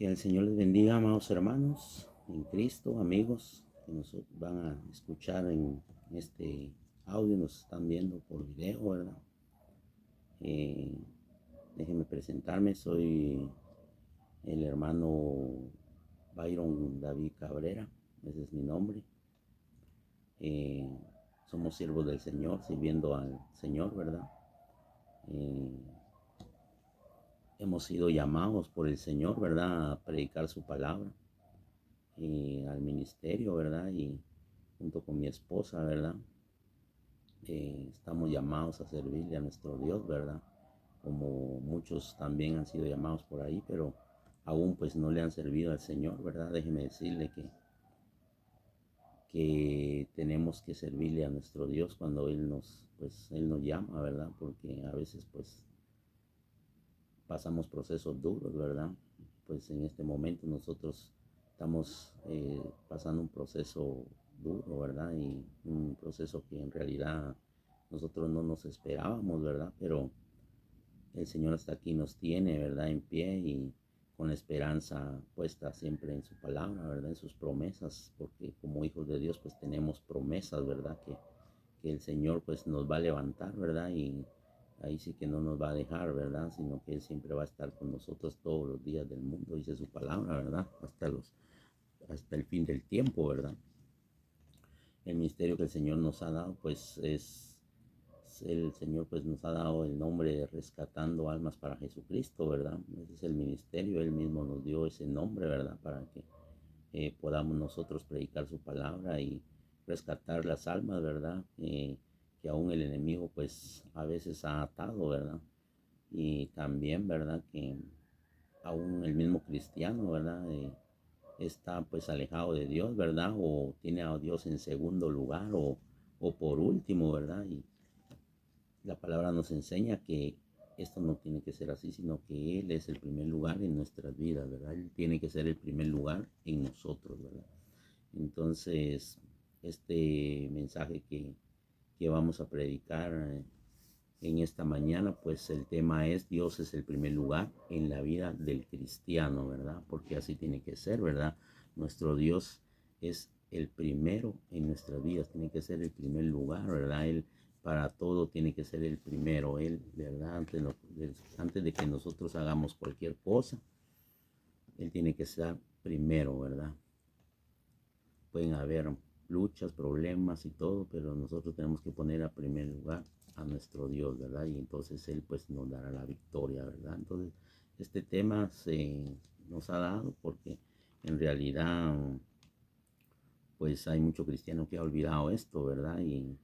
Que el Señor les bendiga, amados hermanos, en Cristo, amigos que nos van a escuchar en este audio, nos están viendo por video, ¿verdad? Eh, Déjenme presentarme, soy el hermano Byron David Cabrera, ese es mi nombre. Eh, Somos siervos del Señor, sirviendo al Señor, ¿verdad? Eh, Hemos sido llamados por el Señor, ¿verdad? A predicar su palabra. Al ministerio, ¿verdad? Y junto con mi esposa, ¿verdad? Estamos llamados a servirle a nuestro Dios, ¿verdad? Como muchos también han sido llamados por ahí, pero aún pues no le han servido al Señor, ¿verdad? Déjeme decirle que tenemos que servirle a nuestro Dios cuando Él nos llama, ¿verdad? Porque a veces pues pasamos procesos duros, ¿verdad? Pues en este momento nosotros estamos pasando un proceso duro, ¿verdad? Y un proceso que en realidad nosotros no nos esperábamos, ¿verdad? Pero el Señor hasta aquí nos tiene, ¿verdad? En pie y con la esperanza puesta siempre en su palabra, ¿verdad? En sus promesas, porque como hijos de Dios pues tenemos promesas, ¿verdad? Que el Señor pues nos va a levantar, ¿verdad? Y ahí sí que no nos va a dejar, ¿verdad? Sino que Él siempre va a estar con nosotros todos los días del mundo, dice su palabra, ¿verdad? Hasta el fin del tiempo, ¿verdad? El ministerio que el Señor nos ha dado, pues el Señor pues nos ha dado el nombre de rescatando almas para Jesucristo, ¿verdad? Ese es el ministerio, Él mismo nos dio ese nombre, ¿verdad? Para que podamos nosotros predicar su palabra y rescatar las almas, ¿verdad? Que aún el enemigo pues a veces ha atado, ¿verdad? Y también, ¿verdad? Que aún el mismo cristiano, ¿verdad? Está pues alejado de Dios, ¿verdad? O tiene a Dios en segundo lugar o por último, ¿verdad? Y la palabra nos enseña que esto no tiene que ser así, sino que Él es el primer lugar en nuestras vidas, ¿verdad? Él tiene que ser el primer lugar en nosotros, ¿verdad? Entonces, este mensaje que vamos a predicar en esta mañana, pues el tema es Dios es el primer lugar en la vida del cristiano, ¿verdad? Porque así tiene que ser, ¿verdad? Nuestro Dios es el primero en nuestras vidas, tiene que ser el primer lugar, ¿verdad? Él para todo tiene que ser el primero, Él, ¿verdad? Antes de que nosotros hagamos cualquier cosa, Él tiene que ser primero, ¿verdad? Pueden haber luchas, problemas y todo, pero nosotros tenemos que poner a primer lugar a nuestro Dios, ¿verdad? Y entonces Él pues nos dará la victoria, ¿verdad? Entonces este tema se nos ha dado porque en realidad pues hay mucho cristiano que ha olvidado esto, ¿verdad? Y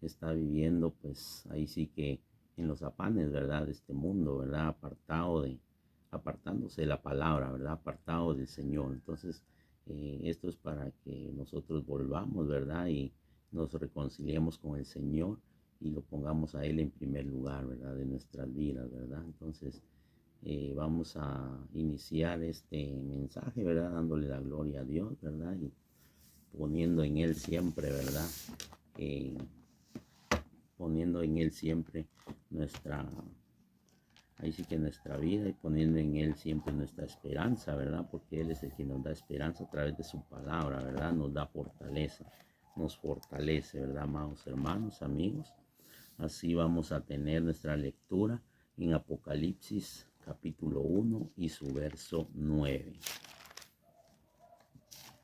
está viviendo pues ahí sí que en los afanes, ¿verdad? De este mundo, ¿verdad? Apartándose de la palabra, ¿verdad? Apartado del Señor. Entonces, esto es para que nosotros volvamos, ¿verdad? Y nos reconciliemos con el Señor y lo pongamos a Él en primer lugar, ¿verdad? De nuestras vidas, ¿verdad? Entonces, vamos a iniciar este mensaje, ¿verdad? Dándole la gloria a Dios, ¿verdad? Y poniendo en Él siempre, ¿verdad? Eh, Poniendo en Él siempre nuestra, ahí sí que nuestra vida y poniendo en Él siempre nuestra esperanza, ¿verdad? Porque Él es el que nos da esperanza a través de su palabra, ¿verdad? Nos da fortaleza, nos fortalece, ¿verdad, amados hermanos, amigos? Así vamos a tener nuestra lectura en Apocalipsis capítulo 1 y su verso 9.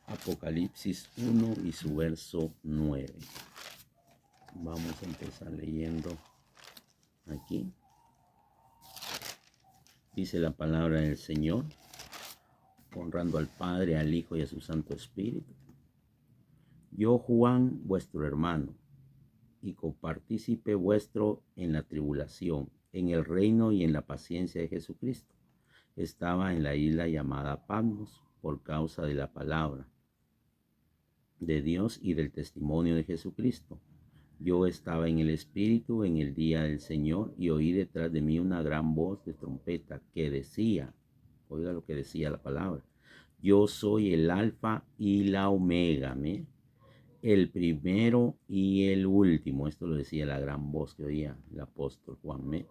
Apocalipsis 1 y su verso 9. Vamos a empezar leyendo aquí. Dice la palabra del Señor, honrando al Padre, al Hijo y a su Santo Espíritu. Yo, Juan, vuestro hermano, y copartícipe vuestro en la tribulación, en el reino y en la paciencia de Jesucristo, estaba en la isla llamada Patmos por causa de la palabra de Dios y del testimonio de Jesucristo. Yo estaba en el Espíritu en el día del Señor y oí detrás de mí una gran voz de trompeta que decía, oiga lo que decía la palabra, yo soy el Alfa y la Omega, el primero y el último. Esto lo decía la gran voz que oía el apóstol Juan,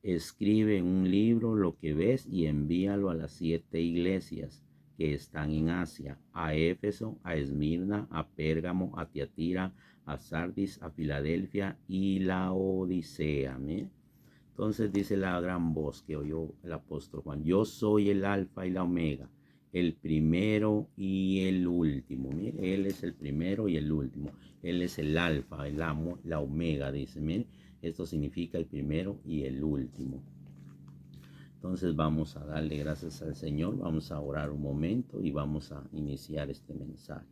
escribe en un libro lo que ves y envíalo a las 7 iglesias que están en Asia, a Éfeso, a Esmirna, a Pérgamo, a Tiatira, a Sardis, a Filadelfia y la Odisea. ¿Me? Entonces dice la gran voz que oyó el apóstol Juan: yo soy el alfa y la omega, el primero y el último. Mire, él es el primero y el último. Él es el alfa, el amo, la omega, dice. Mire, esto significa el primero y el último. Entonces vamos a darle gracias al Señor, vamos a orar un momento y vamos a iniciar este mensaje.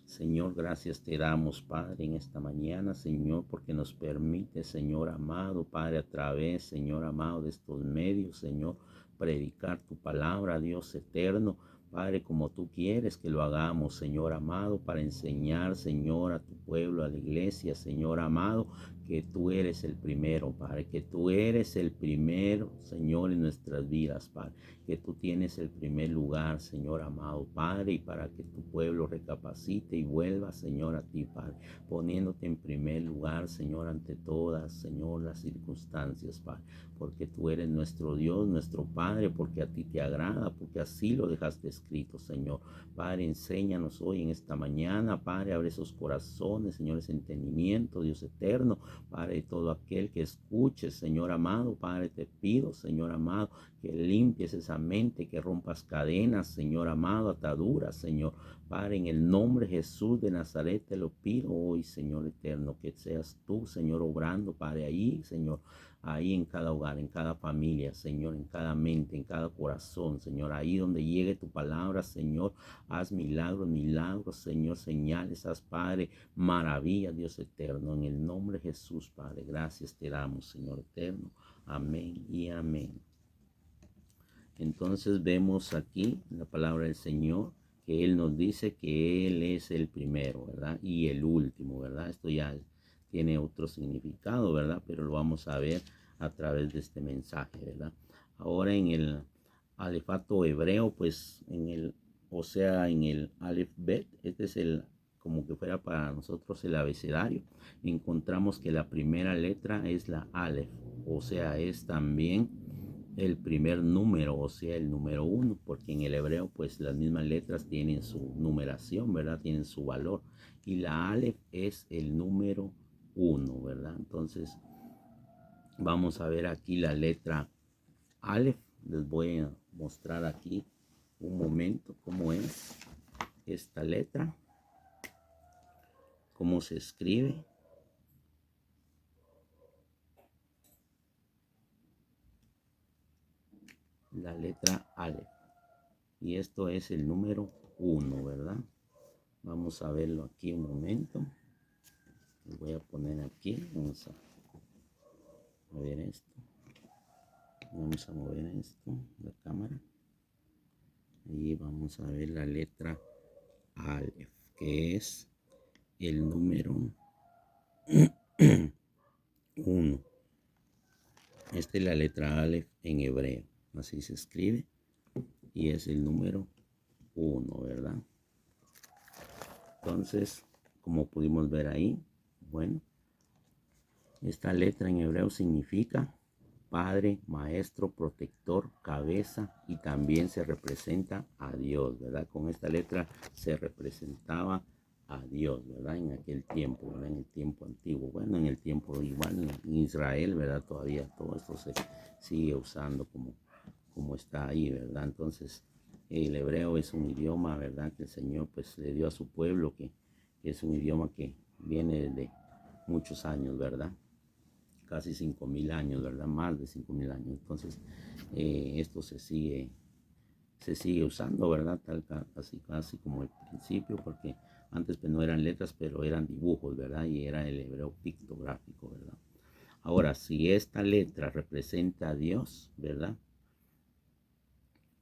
Señor, gracias te damos, Padre, en esta mañana, Señor, porque nos permite, Señor amado, Padre, a través, Señor amado, de estos medios, Señor, predicar tu palabra, Dios eterno, Padre, como tú quieres que lo hagamos, Señor amado, para enseñar, Señor, a tu pueblo, a la iglesia, Señor amado, que tú eres el primero, Padre, que tú eres el primero, Señor, en nuestras vidas, Padre, que tú tienes el primer lugar, Señor amado, Padre, y para que tu pueblo recapacite y vuelva, Señor, a ti, Padre, poniéndote en primer lugar, Señor, ante todas, Señor, las circunstancias, Padre, porque tú eres nuestro Dios, nuestro Padre, porque a ti te agrada, porque así lo dejaste escrito, Señor. Padre, enséñanos hoy en esta mañana, Padre, abre esos corazones, Señor, ese entendimiento, Dios eterno, Padre, todo aquel que escuche, Señor amado, Padre, te pido, Señor amado, que limpies esa mente, que rompas cadenas, Señor amado, ataduras, Señor. Padre, en el nombre de Jesús de Nazaret te lo pido hoy, Señor eterno, que seas tú, Señor, obrando, Padre, ahí, Señor, ahí en cada hogar, en cada familia, Señor, en cada mente, en cada corazón, Señor, ahí donde llegue tu palabra, Señor, haz milagros, milagros, Señor, señales, haz, Padre, maravillas, Dios eterno, en el nombre de Jesús, Padre, gracias te damos, Señor eterno, amén y amén. Entonces vemos aquí en la palabra del Señor que Él nos dice que Él es el primero, ¿verdad? Y el último, ¿verdad? Esto ya tiene otro significado, ¿verdad? Pero lo vamos a ver a través de este mensaje, ¿verdad? Ahora en el alefato hebreo, pues en el Aleph Bet, este es el, como que fuera para nosotros el abecedario, encontramos que la primera letra es la Aleph, o sea, es también el primer número, o sea, el número 1, porque en el hebreo pues las mismas letras tienen su numeración, ¿verdad? Tienen su valor. Y la Aleph es el número 1, ¿verdad? Entonces vamos a ver aquí la letra Aleph. Les voy a mostrar aquí un momento cómo es esta letra, cómo se escribe. La letra Aleph. Y esto es el número 1, ¿verdad? Vamos a verlo aquí un momento. Lo voy a poner aquí. Vamos a ver esto. Vamos a mover esto, la cámara. Y vamos a ver la letra Aleph, que es el número 1. Esta es la letra Aleph en hebreo. Así se escribe. Y es el número 1, ¿verdad? Entonces, como pudimos ver ahí, bueno, esta letra en hebreo significa Padre, Maestro, Protector, Cabeza, y también se representa a Dios, ¿verdad? Con esta letra se representaba a Dios, ¿verdad? En aquel tiempo, ¿verdad? En el tiempo antiguo, bueno, en el tiempo igual en Israel, ¿verdad? Todavía todo esto se sigue usando como está ahí, ¿verdad? Entonces, el hebreo es un idioma, ¿verdad? Que el Señor pues le dio a su pueblo, que es un idioma que viene desde muchos años, ¿verdad? Casi 5.000 años, ¿verdad? Más de 5.000 años. Entonces, esto se sigue usando, ¿verdad? Casi como el principio, porque antes pues no eran letras, pero eran dibujos, ¿verdad? Y era el hebreo pictográfico, ¿verdad? Ahora, si esta letra representa a Dios, ¿verdad?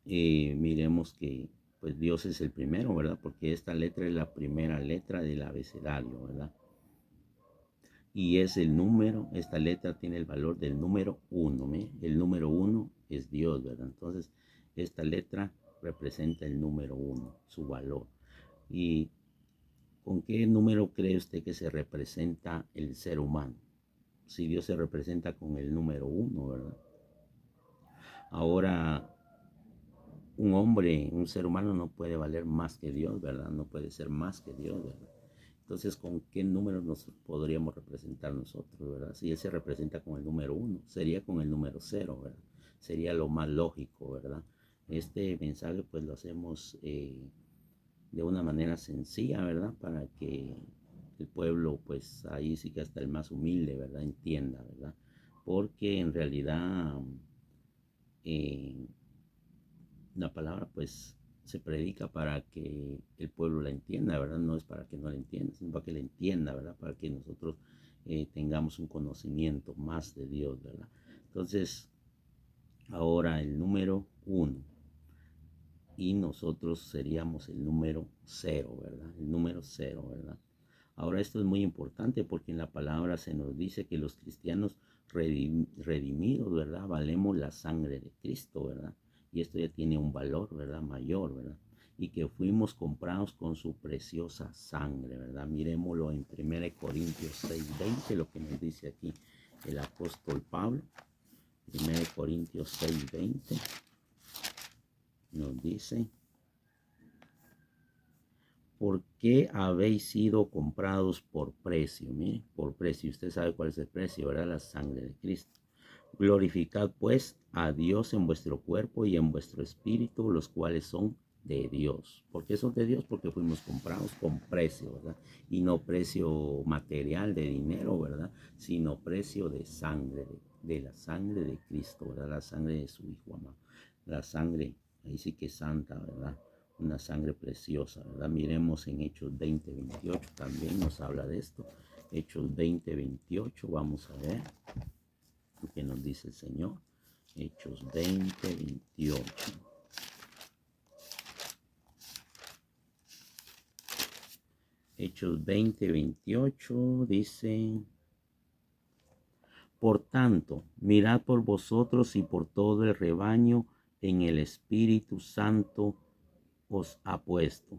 Miremos que pues Dios es el primero, ¿verdad? Porque esta letra es la primera letra del abecedario, ¿verdad? Y es el número, esta letra tiene el valor del número 1, el número 1 es Dios, ¿verdad? Entonces, esta letra representa el número 1, su valor. ¿Y con qué número cree usted que se representa el ser humano? Si Dios se representa con el número 1, ¿verdad? Ahora, un hombre, un ser humano no puede valer más que Dios, ¿verdad? No puede ser más que Dios, ¿verdad? Entonces, ¿con qué número nos podríamos representar nosotros, verdad? Si él se representa con el número 1, sería con el número 0, ¿verdad? Sería lo más lógico, ¿verdad? Este mensaje pues lo hacemos de una manera sencilla, ¿verdad? Para que el pueblo, pues ahí sí que hasta el más humilde, ¿verdad? Entienda, ¿verdad? Porque en realidad eh, la palabra pues se predica para que el pueblo la entienda, ¿verdad? No es para que no la entienda, sino para que la entienda, ¿verdad? Para que nosotros tengamos un conocimiento más de Dios, ¿verdad? Entonces, ahora el número 1 y nosotros seríamos el número 0, ¿verdad? El número 0, ¿verdad? Ahora esto es muy importante porque en la palabra se nos dice que los cristianos redimidos, ¿verdad? Valemos la sangre de Cristo, ¿verdad? Y esto ya tiene un valor, ¿verdad? Mayor, ¿verdad? Y que fuimos comprados con su preciosa sangre, ¿verdad? Miremoslo en 1 Corintios 6:20, lo que nos dice aquí el apóstol Pablo. 1 Corintios 6:20 nos dice: ¿por qué habéis sido comprados por precio? Mire, por precio. Usted sabe cuál es el precio, ¿verdad? La sangre de Cristo. Glorificad pues a Dios en vuestro cuerpo y en vuestro espíritu, los cuales son de Dios. ¿Por qué son de Dios? Porque fuimos comprados con precio, ¿verdad? Y no precio material de dinero, ¿verdad? Sino precio de sangre, de la sangre de Cristo, ¿verdad? La sangre de su Hijo amado. La sangre, ahí sí que es santa, ¿verdad? Una sangre preciosa, ¿verdad? Miremos en Hechos 20:28, también nos habla de esto. Hechos 20:28, vamos a ver lo que nos dice el Señor. Hechos 20:28. Hechos 20:28 dice: por tanto, mirad por vosotros y por todo el rebaño en el Espíritu Santo os ha puesto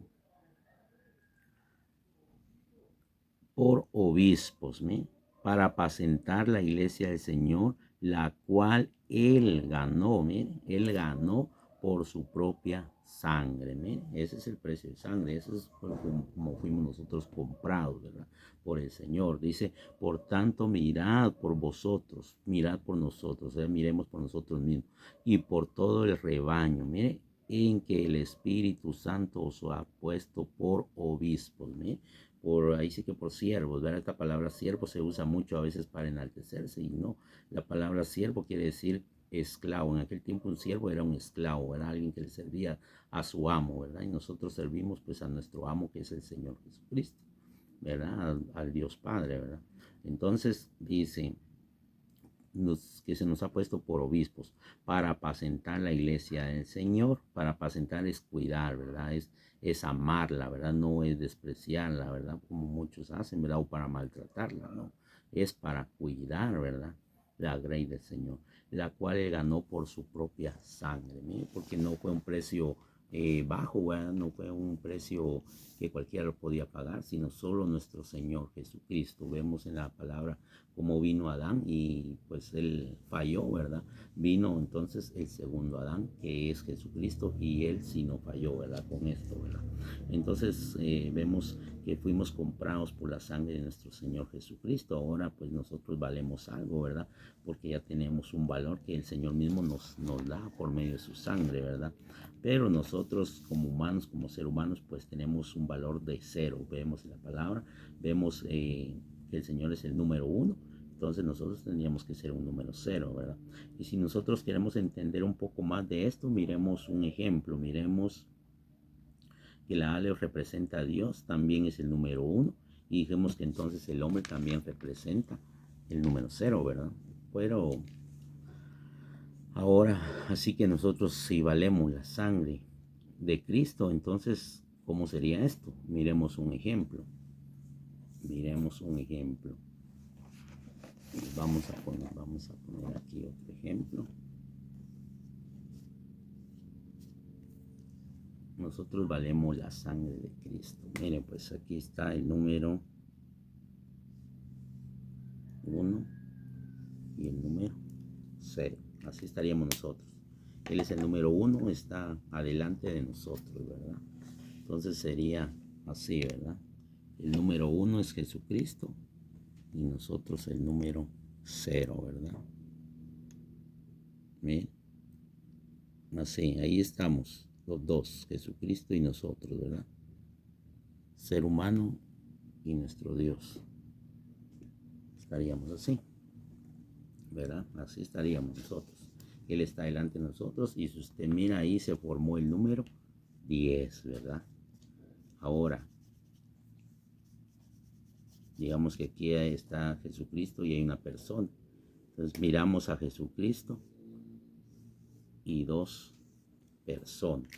por obispos, ¿me? Para apacentar la iglesia del Señor, la cual él ganó, mire, él ganó por su propia sangre, mire, ese es el precio de sangre, ese es como fuimos nosotros comprados, ¿verdad? Por el Señor. Dice, por tanto, mirad por vosotros, mirad por nosotros, miremos por nosotros mismos y por todo el rebaño, mire, en que el Espíritu Santo os ha puesto por obispos, mire, por ahí sí que por siervos, ¿verdad? Esta palabra siervo se usa mucho a veces para enaltecerse y no, la palabra siervo quiere decir esclavo. En aquel tiempo un siervo era un esclavo, era alguien que le servía a su amo, ¿verdad? Y nosotros servimos pues a nuestro amo, que es el Señor Jesucristo, ¿verdad? Al Dios Padre, ¿verdad? Entonces dice que se nos ha puesto por obispos para apacentar la iglesia del Señor. Para apacentar es cuidar, ¿verdad? Es amarla, ¿verdad? No es despreciarla, ¿verdad? Como muchos hacen, ¿verdad? O para maltratarla, ¿no? Es para cuidar, ¿verdad? La grey del Señor, la cual él ganó por su propia sangre, ¿sí? Porque no fue un precio bajo, ¿verdad? No fue un precio que cualquiera lo podía pagar, sino solo nuestro Señor Jesucristo. Vemos en la palabra cómo vino Adán y pues él falló, ¿verdad? Vino entonces el segundo Adán, que es Jesucristo, y él sí no falló, ¿verdad? Con esto, ¿verdad? Entonces vemos que fuimos comprados por la sangre de nuestro Señor Jesucristo. Ahora pues nosotros valemos algo, ¿verdad? Porque ya tenemos un valor que el Señor mismo nos da por medio de su sangre, ¿verdad? Pero nosotros como humanos, como seres humanos, pues tenemos un valor de 0. Vemos en la palabra, vemos que el Señor es el número 1. Entonces nosotros tendríamos que ser un número 0, ¿verdad? Y si nosotros queremos entender un poco más de esto, miremos un ejemplo. Miremos que la Aleph representa a Dios, también es el número 1. Y dijimos que entonces el hombre también representa el número 0, ¿verdad? Pero ahora, así que nosotros si valemos la sangre de Cristo, entonces, ¿cómo sería esto? Miremos un ejemplo. Miremos un ejemplo. Vamos a poner aquí otro ejemplo. Nosotros valemos la sangre de Cristo. Miren, pues aquí está el número 1 y el número 0. Así estaríamos nosotros. Él es el número uno, está adelante de nosotros, ¿verdad? Entonces sería así, ¿verdad? El número uno es Jesucristo y nosotros el número cero, ¿verdad? Bien. Así, ahí estamos, los dos, Jesucristo y nosotros, ¿verdad? Ser humano y nuestro Dios. Estaríamos así, ¿verdad? Así estaríamos nosotros. Él está delante de nosotros y si usted mira ahí se formó el número 10, ¿verdad? Ahora, digamos que aquí está Jesucristo y hay una persona. Entonces miramos a Jesucristo y dos personas.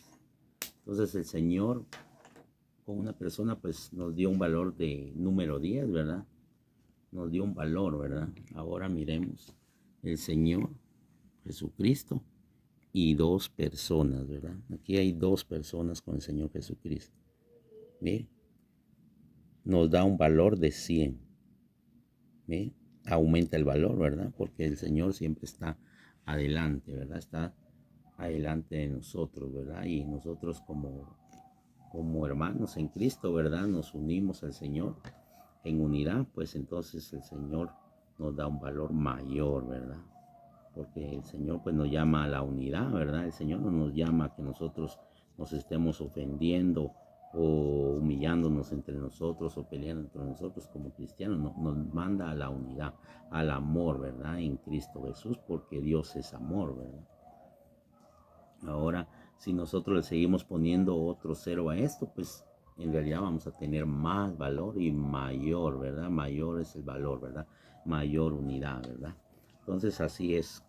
Entonces el Señor con una persona pues nos dio un valor de número 10, ¿verdad? Nos dio un valor, ¿verdad? Ahora miremos el Señor Jesucristo y dos personas, ¿verdad? Aquí hay dos personas con el Señor Jesucristo. Mire, nos da un valor de 100. Mire, aumenta el valor, ¿verdad? Porque el Señor siempre está adelante, ¿verdad? Está adelante de nosotros, ¿verdad? Y nosotros como hermanos en Cristo, ¿verdad? Nos unimos al Señor en unidad, pues entonces el Señor nos da un valor mayor, ¿verdad? Porque el Señor pues nos llama a la unidad, ¿verdad? El Señor no nos llama a que nosotros nos estemos ofendiendo o humillándonos entre nosotros o peleando entre nosotros como cristianos, no, nos manda a la unidad, al amor, ¿verdad? En Cristo Jesús, porque Dios es amor, ¿verdad? Ahora, si nosotros le seguimos poniendo otro cero a esto, pues en realidad vamos a tener más valor y mayor, ¿verdad? Mayor es el valor, ¿verdad? Mayor unidad, ¿verdad? Entonces así es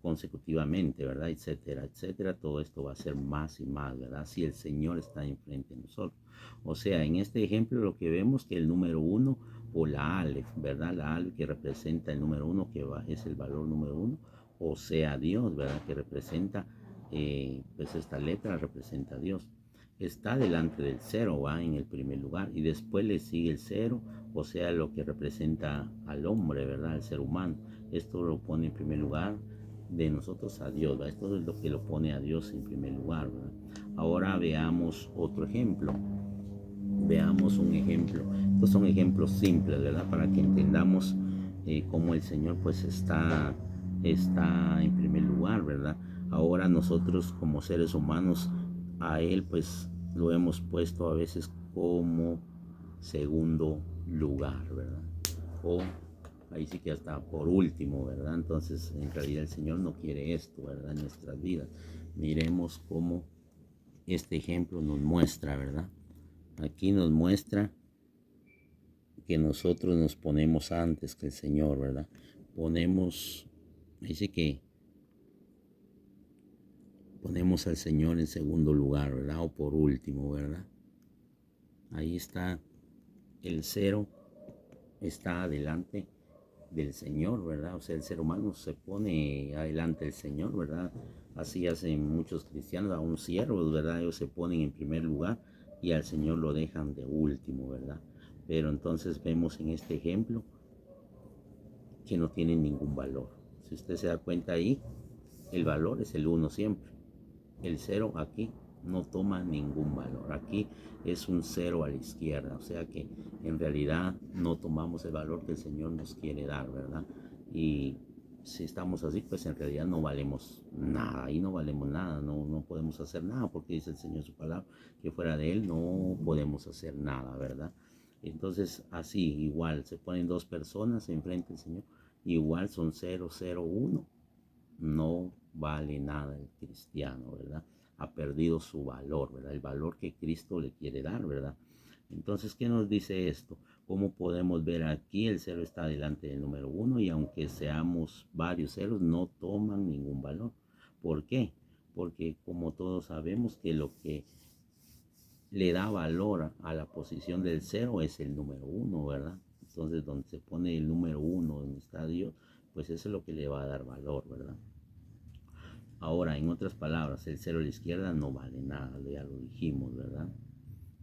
consecutivamente, ¿verdad? Etcétera, etcétera. Todo esto va a ser más y más, ¿verdad? Si el Señor está enfrente de nosotros. O sea, en este ejemplo lo que vemos que el número uno o la Aleph, ¿verdad? La Aleph que representa el número uno, que es el valor número uno, o sea, Dios, ¿verdad? Que representa, pues esta letra representa a Dios. Está delante del cero, va en el primer lugar, y después le sigue el cero, o sea, lo que representa al hombre, ¿verdad? Al ser humano. Esto lo pone en primer lugar de nosotros a Dios, ¿verdad? Esto es lo que lo pone a Dios en primer lugar, ¿verdad? Ahora veamos otro ejemplo. Veamos un ejemplo. Estos son ejemplos simples, ¿verdad? Para que entendamos cómo el Señor pues está en primer lugar, ¿verdad? Ahora nosotros como seres humanos a Él pues lo hemos puesto a veces como segundo lugar, ¿verdad? O ahí sí que hasta por último, ¿verdad? Entonces en realidad el Señor no quiere esto, ¿verdad? En nuestras vidas. Miremos cómo este ejemplo nos muestra, ¿verdad? Aquí nos muestra que nosotros nos ponemos antes que el Señor, ¿verdad? Dice que ponemos al Señor en segundo lugar, ¿verdad? O por último, ¿verdad? Ahí está el cero, está adelante del Señor, ¿verdad? O sea, el ser humano se pone adelante del Señor, ¿verdad? Así hacen muchos cristianos, aún siervos, ¿verdad? Ellos se ponen en primer lugar y al Señor lo dejan de último, ¿verdad? Pero entonces vemos en este ejemplo que no tienen ningún valor. Si usted se da cuenta ahí, el valor es el uno siempre. El cero aquí no toma ningún valor. Aquí es un cero a la izquierda. O sea que en realidad no tomamos el valor que el Señor nos quiere dar, ¿verdad? Y si estamos así, pues en realidad no valemos nada. Ahí no valemos nada. No podemos hacer nada porque dice el Señor en su palabra que fuera de Él no podemos hacer nada, ¿verdad? Entonces así igual se ponen dos personas enfrente del Señor. Igual son 0, 0, 1. No vale nada el cristiano, ¿verdad? Ha perdido su valor, ¿verdad? El valor que Cristo le quiere dar, ¿verdad? Entonces, ¿qué nos dice esto? ¿Cómo podemos ver aquí el cero está delante del número uno y aunque seamos varios ceros, no toman ningún valor? ¿Por qué? Porque como todos sabemos que lo que le da valor a la posición del cero es el número uno, ¿verdad? Entonces, donde se pone el número uno, donde está Dios, pues eso es lo que le va a dar valor, ¿verdad? Ahora, en otras palabras, el cero a la izquierda no vale nada, ya lo dijimos, ¿verdad?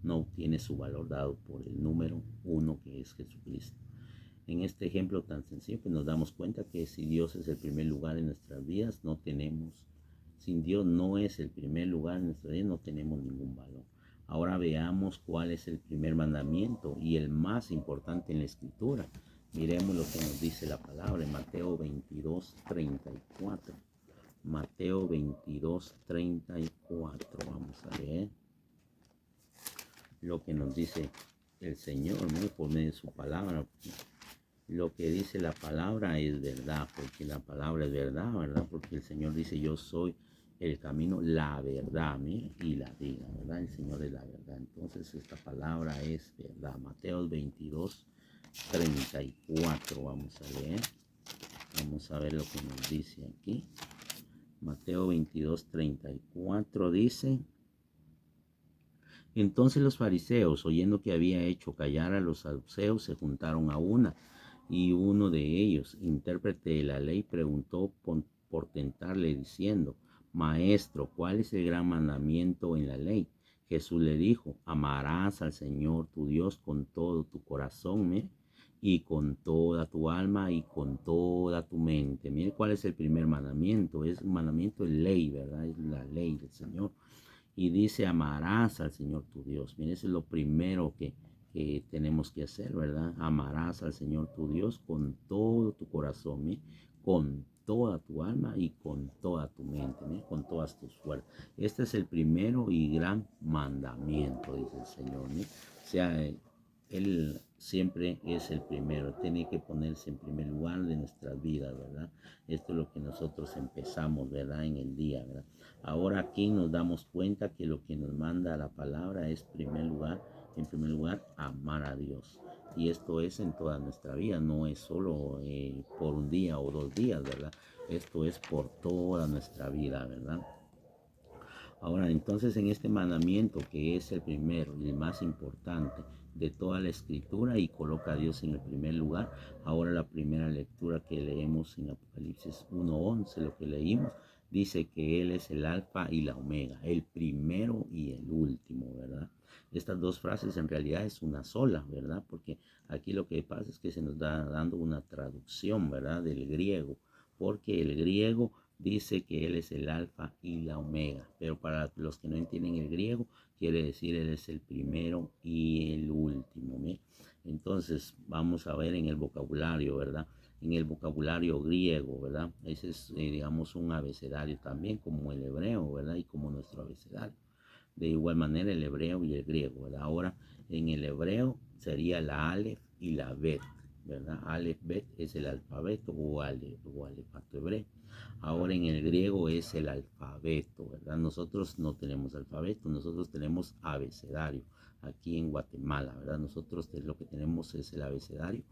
No obtiene su valor dado por el número uno que es Jesucristo. En este ejemplo tan sencillo, pues nos damos cuenta que si Dios es el primer lugar en nuestras vidas, no tenemos Sin Dios no es el primer lugar en nuestra vida, no tenemos ningún valor. Ahora veamos cuál es el primer mandamiento y el más importante en la Escritura. Miremos lo que nos dice la palabra en Mateo 22:34. Mateo 22:34. Vamos a ver lo que nos dice el Señor, ¿no? Por medio de su palabra. Lo que dice la palabra es verdad, porque la palabra es verdad, ¿verdad? Porque el Señor dice, yo soy el camino, la verdad, mira, y la vida, ¿verdad? El Señor es la verdad. Entonces esta palabra es verdad. Mateo 22:34. Vamos a leer. Vamos a ver lo que nos dice aquí. Mateo 22:34 dice: Entonces los fariseos, oyendo que había hecho callar a los saduceos, se juntaron a una, y uno de ellos, intérprete de la ley, preguntó por tentarle diciendo: Maestro, ¿cuál es el gran mandamiento en la ley? Jesús le dijo: amarás al Señor tu Dios con todo tu corazón, y con toda tu alma y con toda tu mente. Mire cuál es el primer mandamiento. Es un mandamiento de ley, ¿verdad? Es la ley del Señor. Y dice, amarás al Señor tu Dios. Mire, eso es lo primero que tenemos que hacer, ¿verdad? Amarás al Señor tu Dios con todo tu corazón, ¿eh? Con toda tu alma y con toda tu mente, ¿eh? Con todas tus fuerzas. Este es el primero y gran mandamiento, dice el Señor, ¿eh? O sea, Él siempre es el primero, tiene que ponerse en primer lugar de nuestras vidas, ¿verdad? Esto es lo que nosotros empezamos, ¿verdad? En el día, ¿verdad? Ahora aquí nos damos cuenta que lo que nos manda la palabra es en primer lugar, amar a Dios. Y esto es en toda nuestra vida, no es solo por un día o 2 días, ¿verdad? Esto es por toda nuestra vida, ¿verdad? Ahora, entonces en este mandamiento, que es el primero y el más importante de toda la escritura y coloca a Dios en el primer lugar, ahora la primera lectura que leemos en Apocalipsis 1:11, lo que leímos, dice que Él es el alfa y la omega, el primero y el último, ¿verdad? Estas dos frases en realidad es una sola, ¿verdad? Porque aquí lo que pasa es que se nos está dando una traducción, ¿verdad? Del griego, porque el griego dice que Él es el alfa y la omega, pero para los que no entienden el griego, quiere decir Él es el primero y el último, ¿eh? Entonces vamos a ver en el vocabulario, ¿verdad? En el vocabulario griego, ¿verdad? Ese es, digamos, un abecedario también, como el hebreo, ¿verdad? Y como nuestro abecedario. De igual manera el hebreo y el griego, ¿verdad? Ahora, en el hebreo sería la Aleph y la Bet, ¿verdad? Aleph, Bet es el alfabeto o alefato hebreo. Ahora en el griego es el alfabeto, ¿verdad? Nosotros no tenemos alfabeto, nosotros tenemos abecedario aquí en Guatemala, ¿verdad? Nosotros lo que tenemos es el abecedario.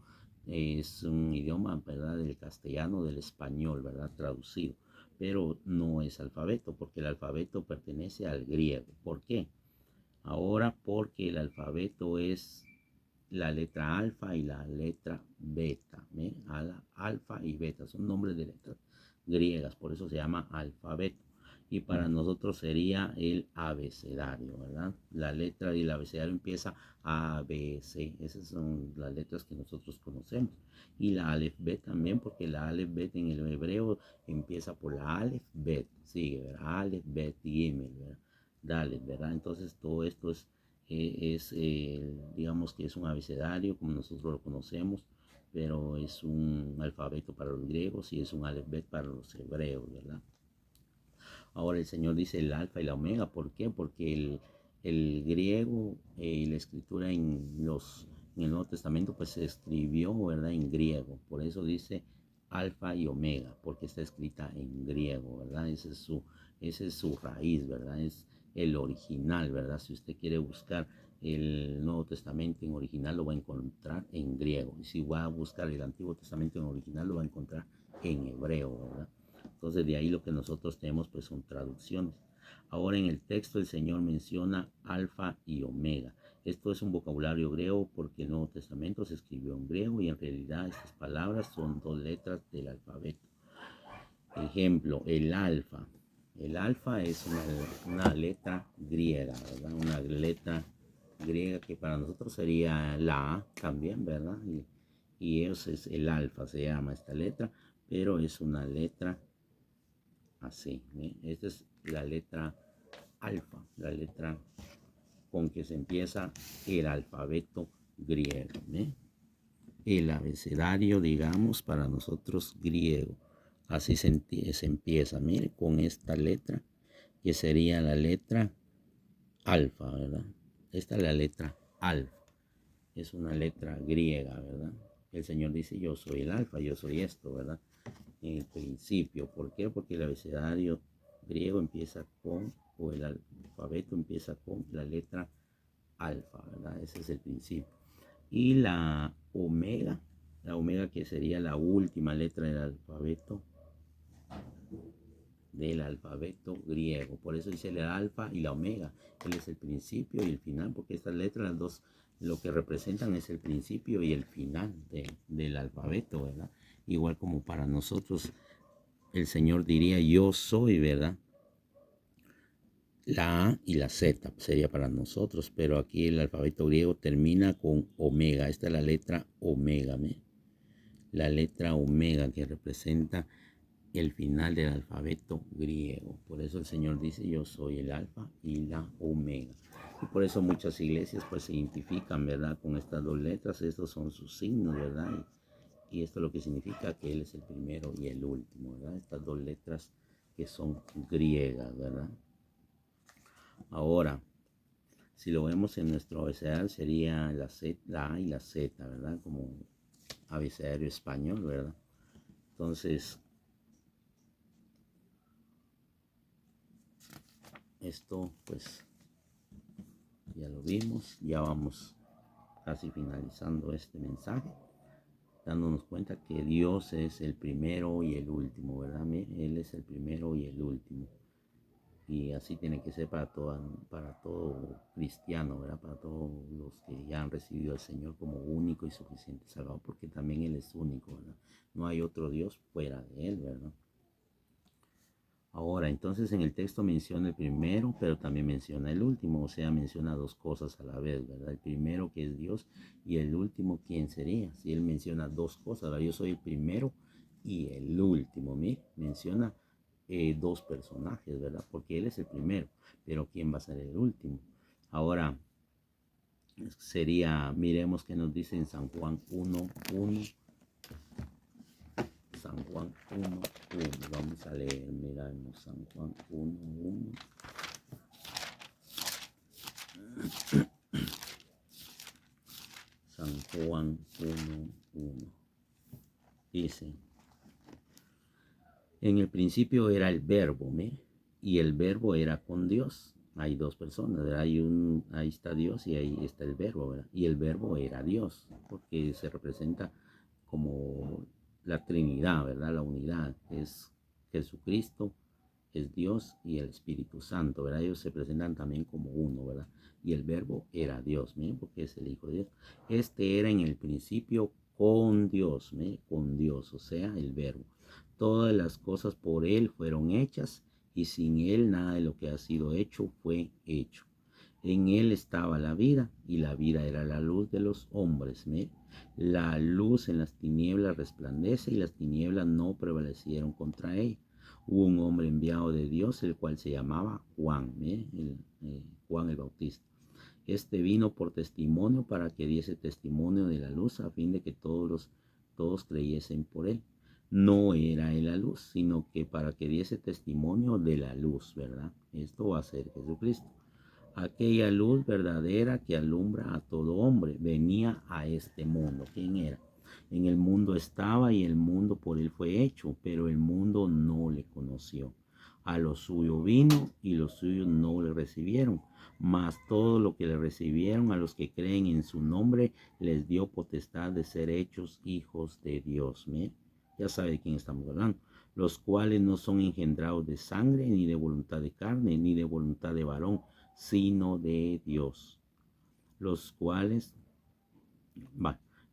Es un idioma, ¿verdad? Del castellano, del español, ¿verdad? Traducido, pero no es alfabeto, porque el alfabeto pertenece al griego. ¿Por qué? Ahora porque el alfabeto es la letra alfa y la letra beta, ¿eh? Alfa y beta son nombres de letras griegas, por eso se llama alfabeto. Y para nosotros sería el abecedario, ¿verdad? La letra del abecedario empieza A, B, C. Esas son las letras que nosotros conocemos. Y la Aleph Bet también, porque la Aleph Bet en el hebreo empieza por la Aleph Bet. Sigue, ¿verdad? Aleph Bet Gimel, ¿verdad? Dalet, ¿verdad? Entonces todo esto digamos que es un abecedario como nosotros lo conocemos, pero es un alfabeto para los griegos y es un alefbet para los hebreos, ¿verdad? Ahora el Señor dice el alfa y la omega. ¿Por qué? Porque el griego y la escritura en el Nuevo Testamento pues se escribió, ¿verdad? En griego. Por eso dice alfa y omega, porque está escrita en griego, ¿verdad? Esa es su raíz, ¿verdad? Es el original, ¿verdad? Si usted quiere buscar el Nuevo Testamento en original, lo va a encontrar en griego. Y si va a buscar el Antiguo Testamento en original, lo va a encontrar en hebreo, ¿verdad? Entonces de ahí lo que nosotros tenemos pues son traducciones. Ahora en el texto el Señor menciona alfa y omega. Esto es un vocabulario griego porque el Nuevo Testamento se escribió en griego y en realidad estas palabras son 2 letras del alfabeto. Ejemplo, el alfa. El alfa es una letra griega, ¿verdad? Una letra griega que para nosotros sería la A también, ¿verdad? Y eso es el alfa, se llama esta letra, pero es una letra así. Esta es la letra alfa, la letra con que se empieza el alfabeto griego. El abecedario, digamos, para nosotros griego. Así se empieza, mire, con esta letra, que sería la letra alfa, ¿verdad? Esta es la letra alfa. Es una letra griega, ¿verdad? El Señor dice, yo soy el alfa, yo soy esto, ¿verdad? En el principio. ¿Por qué? Porque el abecedario griego empieza con, o el alfabeto empieza con la letra alfa, ¿verdad? Ese es el principio. Y la omega que sería la última letra del alfabeto griego. Por eso dice el alfa y la omega. Él es el principio y el final, porque estas letras, las dos, lo que representan es el principio y el final del alfabeto, ¿verdad? Igual como para nosotros, el Señor diría, yo soy, ¿verdad? La A y la Z sería para nosotros, pero aquí el alfabeto griego termina con omega. Esta es la letra omega, la letra omega que representa el final del alfabeto griego. Por eso el Señor dice, yo soy el alfa y la omega. Y por eso muchas iglesias pues se identifican, ¿verdad? Con estas dos letras. Estos son sus signos, ¿verdad? Y esto es lo que significa que Él es el primero y el último, ¿verdad? Estas dos letras que son griegas, ¿verdad? Ahora, si lo vemos en nuestro abecedario sería la A y la Z, ¿verdad? Como abecedario español, ¿verdad? Entonces, esto pues ya lo vimos, ya vamos casi finalizando este mensaje, dándonos cuenta que Dios es el primero y el último, ¿verdad? Él es el primero y el último. Y así tiene que ser para todo cristiano, ¿verdad? Para todos los que ya han recibido al Señor como único y suficiente Salvador, porque también Él es único, ¿verdad? No hay otro Dios fuera de Él, ¿verdad? Ahora, entonces en el texto menciona el primero, pero también menciona el último, o sea, menciona dos cosas a la vez, ¿verdad? El primero que es Dios y el último, ¿quién sería? Si Él menciona dos cosas, ¿verdad? Yo soy el primero y el último, mire, menciona dos personajes, ¿verdad? Porque Él es el primero, pero ¿quién va a ser el último? Ahora, sería, miremos qué nos dice en San Juan 1:1. San Juan 1:1. Vamos a leer, miramos San Juan 1:1. San Juan 1:1. Dice, en el principio era el verbo, y el verbo era con Dios. Hay dos personas, ¿verdad? Ahí está Dios y ahí está el verbo, ¿verdad? Y el verbo era Dios, porque se representa como la Trinidad, ¿verdad? La unidad es Jesucristo, es Dios y el Espíritu Santo, ¿verdad? Ellos se presentan también como uno, ¿verdad? Y el verbo era Dios, miren, porque es el Hijo de Dios. Este era en el principio con Dios, con Dios, o sea, el verbo. Todas las cosas por Él fueron hechas y sin Él nada de lo que ha sido hecho fue hecho. En Él estaba la vida y la vida era la luz de los hombres. La luz en las tinieblas resplandece y las tinieblas no prevalecieron contra ella. Hubo un hombre enviado de Dios, el cual se llamaba Juan, Juan el Bautista. Este vino por testimonio para que diese testimonio de la luz a fin de que todos creyesen por él. No era él la luz, sino que para que diese testimonio de la luz, ¿verdad? Esto va a ser Jesucristo. Aquella luz verdadera que alumbra a todo hombre venía a este mundo. ¿Quién era? En el mundo estaba y el mundo por él fue hecho, pero el mundo no le conoció. A lo suyo vino y los suyos no le recibieron. Mas todo lo que le recibieron, a los que creen en su nombre, les dio potestad de ser hechos hijos de Dios. Ya sabe de quién estamos hablando. Los cuales no son engendrados de sangre, ni de voluntad de carne, ni de voluntad de varón, sino de Dios. Los cuales,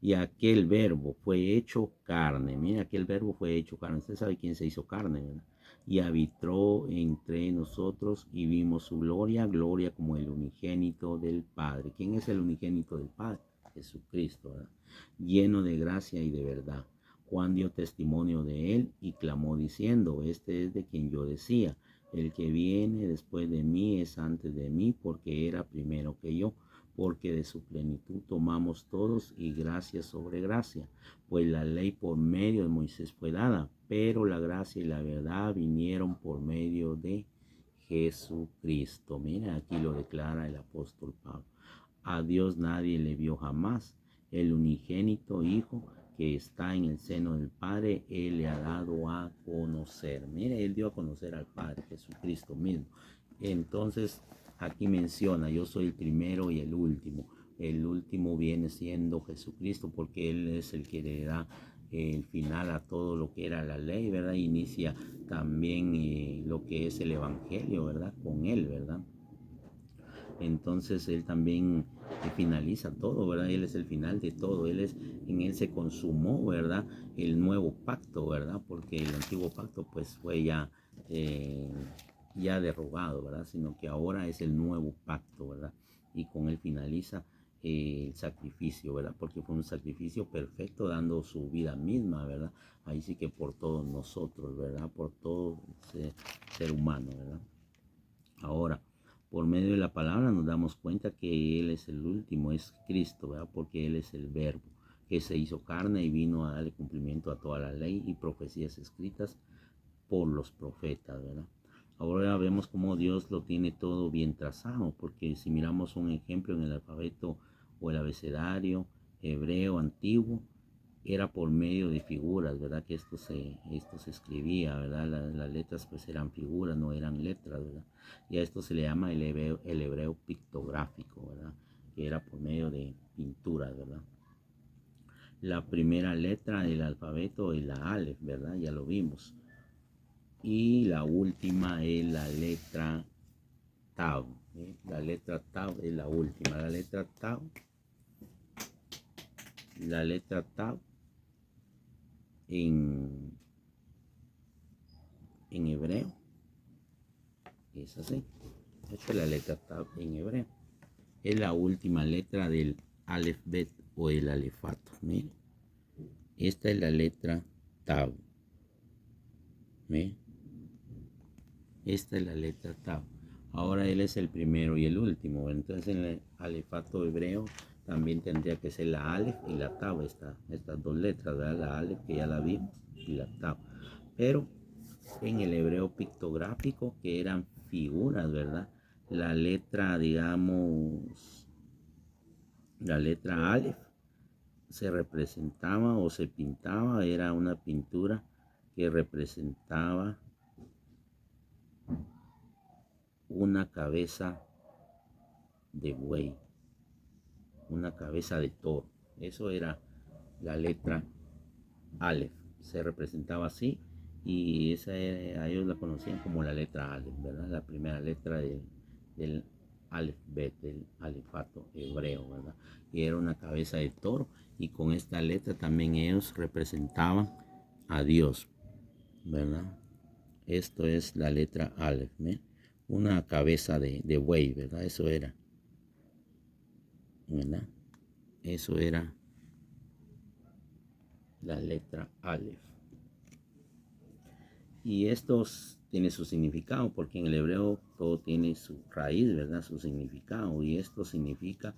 y aquel verbo fue hecho carne. Mira, aquel verbo fue hecho carne. Usted sabe quién se hizo carne, ¿verdad? Y habitó entre nosotros y vimos su gloria, gloria como el unigénito del Padre. ¿Quién es el unigénito del Padre? Jesucristo, ¿verdad? Lleno de gracia y de verdad. Juan dio testimonio de él y clamó diciendo, este es de quien yo decía, el que viene después de mí es antes de mí, porque era primero que yo, porque de su plenitud tomamos todos y gracia sobre gracia, pues la ley por medio de Moisés fue dada, pero la gracia y la verdad vinieron por medio de Jesucristo. Mira, aquí lo declara el apóstol Pablo. A Dios nadie le vio jamás. El unigénito Hijo que está en el seno del Padre, Él le ha dado a conocer. Mire, Él dio a conocer al Padre, Jesucristo mismo. Entonces, aquí menciona, yo soy el primero y el último. El último viene siendo Jesucristo, porque Él es el que le da el final a todo lo que era la ley, ¿verdad? Inicia también lo que es el Evangelio, ¿verdad? Con Él, ¿verdad? Entonces Él también finaliza todo, ¿verdad? Él es el final de todo, en Él se consumó, ¿verdad? El nuevo pacto, ¿verdad? Porque el antiguo pacto pues fue ya derogado, ¿verdad? Sino que ahora es el nuevo pacto, ¿verdad? Y con Él finaliza el sacrificio, ¿verdad? Porque fue un sacrificio perfecto dando su vida misma, ¿verdad? Ahí sí que por todos nosotros, ¿verdad? Por todo ser humano, ¿verdad? Ahora, por medio de la palabra nos damos cuenta que Él es el último, es Cristo, ¿verdad? Porque Él es el verbo que se hizo carne y vino a darle cumplimiento a toda la ley y profecías escritas por los profetas, ¿verdad? Ahora vemos cómo Dios lo tiene todo bien trazado, porque si miramos un ejemplo en el alfabeto o el abecedario hebreo antiguo, era por medio de figuras, ¿verdad? Que esto se escribía, ¿verdad? Las letras pues eran figuras, no eran letras, ¿verdad? Y a esto se le llama el hebreo pictográfico, ¿verdad? Que era por medio de pinturas, ¿verdad? La primera letra del alfabeto es la Aleph, ¿verdad? Ya lo vimos. Y la última es la letra Tav, ¿eh? La letra Tav es la última. La letra Tav en hebreo es así. Esta es la letra Tav en hebreo. Es la última letra del Aleph-Bet o el alefato. ¿Ve? Esta es la letra Tav. ¿Ve? Esta es la letra Tav. Ahora él es el primero y el último. Entonces en el alefato hebreo también tendría que ser la Aleph y la Tav. Estas dos letras, ¿verdad? La Aleph que ya la vimos y la Tav. Pero en el hebreo pictográfico, que eran figuras, ¿verdad? La letra, digamos, la letra Aleph se representaba o se pintaba, era una pintura que representaba una cabeza de buey, una cabeza de toro. Eso era la letra Aleph, se representaba así y a ellos la conocían como la letra Aleph, ¿verdad? La primera letra del Aleph-Bet, del alefato hebreo, ¿verdad? Y era una cabeza de toro y con esta letra también ellos representaban a Dios, ¿verdad? Esto es la letra Aleph, ¿eh? Una cabeza de buey, ¿verdad? Eso era, ¿verdad? Eso era la letra Aleph. Y esto tiene su significado, porque en el hebreo todo tiene su raíz, ¿verdad? Su significado. Y esto significa,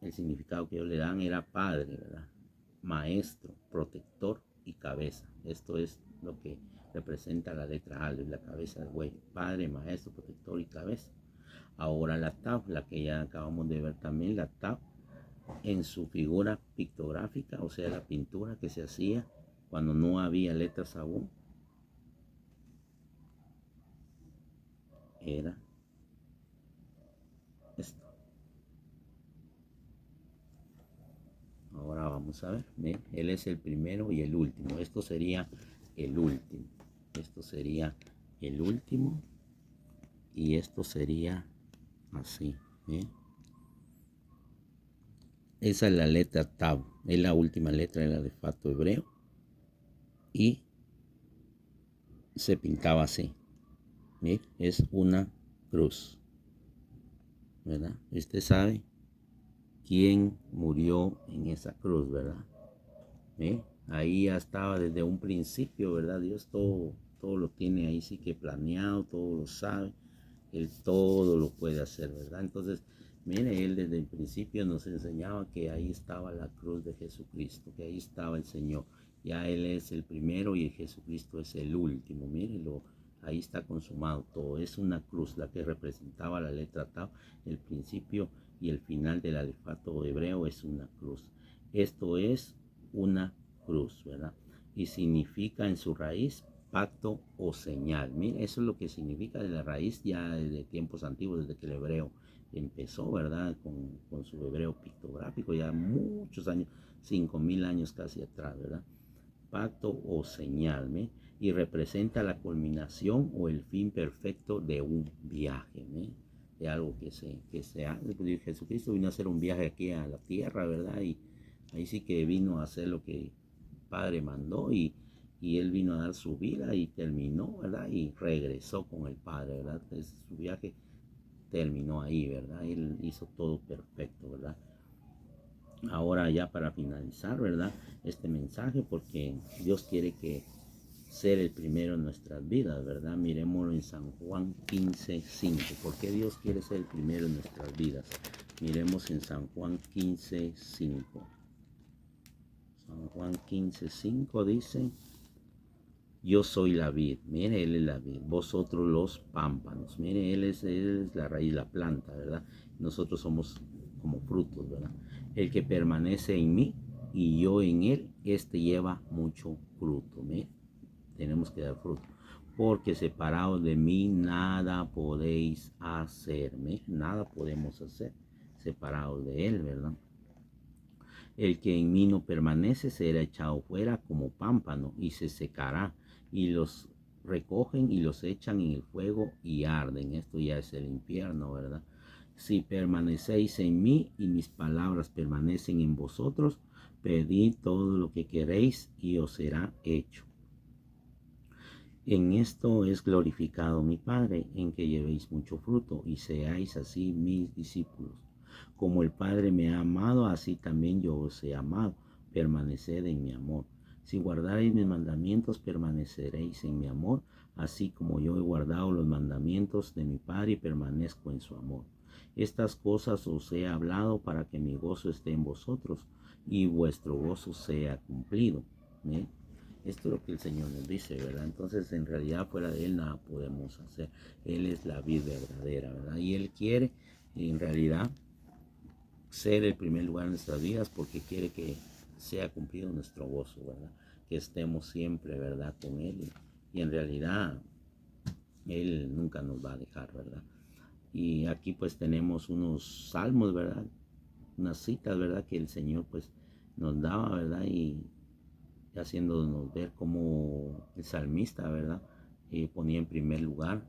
el significado que ellos le dan era padre, ¿verdad? Maestro, protector y cabeza. Esto es lo que representa la letra Aleph, la cabeza del buey. Padre, maestro, protector y cabeza. Ahora la Tav, la que ya acabamos de ver también, la Tav en su figura pictográfica, o sea, la pintura que se hacía cuando no había letras aún, era esto. Ahora vamos a ver, ¿ven? Él es el primero y el último. Esto sería el último. Esto sería el último y esto sería así, ¿ven? Esa es la letra Tav, es la última letra del alefato hebreo y se pintaba así, ¿ven? Es una cruz, ¿verdad? Usted sabe quién murió en esa cruz, ¿verdad? Ahí ya estaba desde un principio, ¿verdad? Dios todo lo tiene ahí sí que planeado, todo lo sabe, Él todo lo puede hacer, ¿verdad? Entonces, mire, Él desde el principio nos enseñaba que ahí estaba la cruz de Jesucristo, que ahí estaba el Señor. Ya Él es el primero y el Jesucristo es el último, mírenlo. Ahí está consumado todo. Es una cruz la que representaba la letra Tau, el principio y el final del alefato hebreo es una cruz. Esto es una cruz, ¿verdad? Y significa en su raíz pacto o señal. Mira, eso es lo que significa de la raíz ya desde tiempos antiguos, desde que el hebreo empezó, ¿verdad? Con su hebreo pictográfico, ya muchos años, 5000 años casi atrás, ¿verdad? Pacto o señal, ¿me? Y representa la culminación o el fin perfecto de un viaje, ¿me? De algo que se hace. Jesucristo vino a hacer un viaje aquí a la tierra, ¿verdad? Y ahí sí que vino a hacer lo que el Padre mandó y él vino a dar su vida y terminó, ¿verdad? Y regresó con el Padre, ¿verdad? Entonces, su viaje terminó ahí, ¿verdad? Él hizo todo perfecto, ¿verdad? Ahora ya para finalizar, ¿verdad? Este mensaje, porque Dios quiere que ser el primero en nuestras vidas, ¿verdad? Miremoslo en San Juan 15:5. ¿Por qué Dios quiere ser el primero en nuestras vidas? Miremos en San Juan 15:5. San Juan 15:5 dice, yo soy la vid, mire, Él es la vid, vosotros los pámpanos, mire, él es la raíz, la planta, ¿verdad? Nosotros somos como frutos, ¿verdad? El que permanece en mí y yo en él, este lleva mucho fruto, mire, tenemos que dar fruto. Porque separados de mí nada podéis hacerme, nada podemos hacer separados de él, ¿verdad? El que en mí no permanece será echado fuera como pámpano y se secará, y los recogen y los echan en el fuego y arden. Esto ya es el infierno, ¿verdad? Si permanecéis en mí y mis palabras permanecen en vosotros, pedid todo lo que queréis y os será hecho. En esto es glorificado mi Padre, en que llevéis mucho fruto y seáis así mis discípulos. Como el Padre me ha amado, así también yo os he amado. Permaneced en mi amor. Si guardareis mis mandamientos, permaneceréis en mi amor, así como yo he guardado los mandamientos de mi Padre y permanezco en su amor. Estas cosas os he hablado para que mi gozo esté en vosotros y vuestro gozo sea cumplido. ¿Eh? Esto es lo que el Señor nos dice, ¿verdad? Entonces, en realidad, fuera de Él nada podemos hacer. Él es la vid verdadera, ¿verdad? Y Él quiere, en realidad, ser el primer lugar en nuestras vidas porque quiere que sea cumplido nuestro gozo, ¿verdad? Que estemos siempre, ¿verdad? Con Él. Y en realidad, Él nunca nos va a dejar, ¿verdad? Y aquí pues tenemos unos salmos, ¿verdad? Unas citas, ¿verdad? Que el Señor pues nos daba, ¿verdad? Y haciéndonos ver cómo el salmista, ¿verdad? Ponía en primer lugar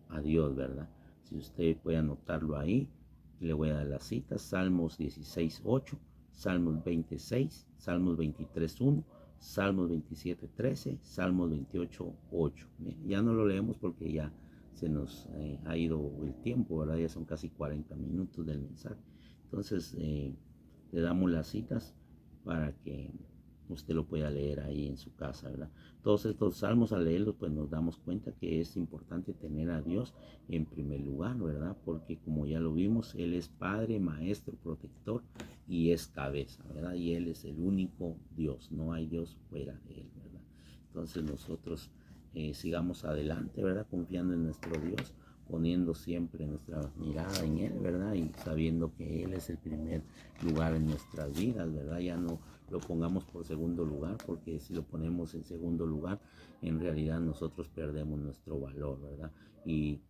a Dios, ¿verdad? Si usted puede anotarlo ahí, le voy a dar las citas, Salmos 16:8, Salmos 26, Salmos 23:1, Salmos 27:13, Salmos 28:8. Ya no lo leemos porque ya se nos ha ido el tiempo, ¿verdad? Ya son casi 40 minutos del mensaje. Entonces, le damos las citas para que usted lo pueda leer ahí en su casa, ¿verdad? Todos estos salmos al leerlos pues nos damos cuenta que es importante tener a Dios en primer lugar, ¿verdad? Porque como ya lo vimos, Él es Padre, Maestro, Protector y es cabeza, ¿verdad? Y Él es el único Dios, no hay Dios fuera de Él, ¿verdad? Entonces nosotros sigamos adelante, ¿verdad? Confiando en nuestro Dios, poniendo siempre nuestra mirada en Él, ¿verdad? Y sabiendo que Él es el primer lugar en nuestras vidas, ¿verdad? Ya no lo pongamos por segundo lugar, porque si lo ponemos en segundo lugar, en realidad nosotros perdemos nuestro valor, ¿verdad? Y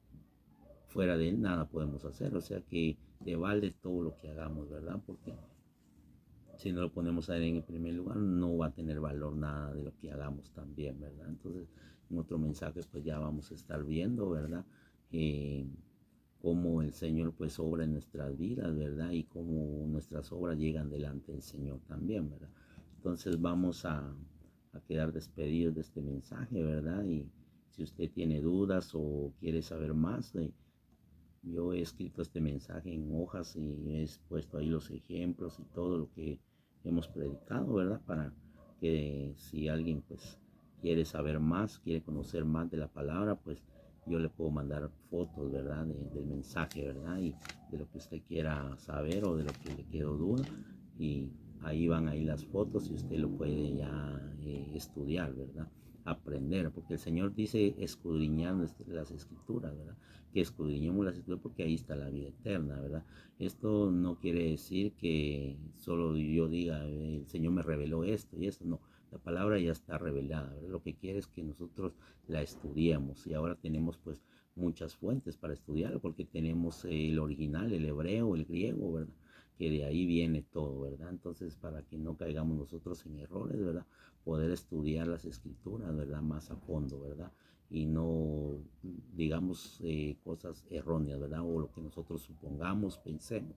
fuera de Él nada podemos hacer, o sea que le vale todo lo que hagamos, ¿verdad? Porque si no lo ponemos a Él en el primer lugar, no va a tener valor nada de lo que hagamos también, ¿verdad? Entonces, en otro mensaje, pues ya vamos a estar viendo, ¿verdad? Eh, cómo el Señor pues obra en nuestras vidas, ¿verdad? Y cómo nuestras obras llegan delante del Señor también, ¿verdad? Entonces vamos a quedar despedidos de este mensaje, ¿verdad? Y si usted tiene dudas o quiere saber más, yo he escrito este mensaje en hojas y he puesto ahí los ejemplos y todo lo que hemos predicado, ¿verdad? Para que si alguien pues quiere saber más, quiere conocer más de la palabra, pues yo le puedo mandar fotos, ¿verdad? Del mensaje, ¿verdad? Y de lo que usted quiera saber o de lo que le quedó duda. Y ahí van ahí las fotos y usted lo puede ya estudiar, ¿verdad? Aprender, porque el Señor dice escudriñar las escrituras, ¿verdad? Que escudriñemos las escrituras porque ahí está la vida eterna, ¿verdad? Esto no quiere decir que solo yo diga, el Señor me reveló esto y esto, no. La palabra ya está revelada, ¿verdad? Lo que quiere es que nosotros la estudiemos y ahora tenemos pues muchas fuentes para estudiar porque tenemos el original, el hebreo, el griego, ¿verdad? Que de ahí viene todo, ¿verdad? Entonces, para que no caigamos nosotros en errores, ¿verdad? Poder estudiar las escrituras, ¿verdad? Más a fondo, ¿verdad? Y no digamos cosas erróneas, ¿verdad? O lo que nosotros supongamos, pensemos,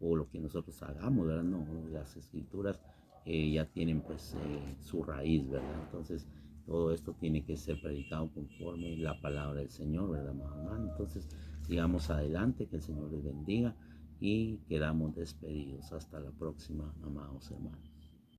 o lo que nosotros hagamos, ¿verdad? No, las escrituras ya tienen pues su raíz, ¿verdad? Entonces, todo esto tiene que ser predicado conforme la palabra del Señor, ¿verdad, mamá? Entonces, sigamos adelante, que el Señor les bendiga y quedamos despedidos. Hasta la próxima, amados hermanos.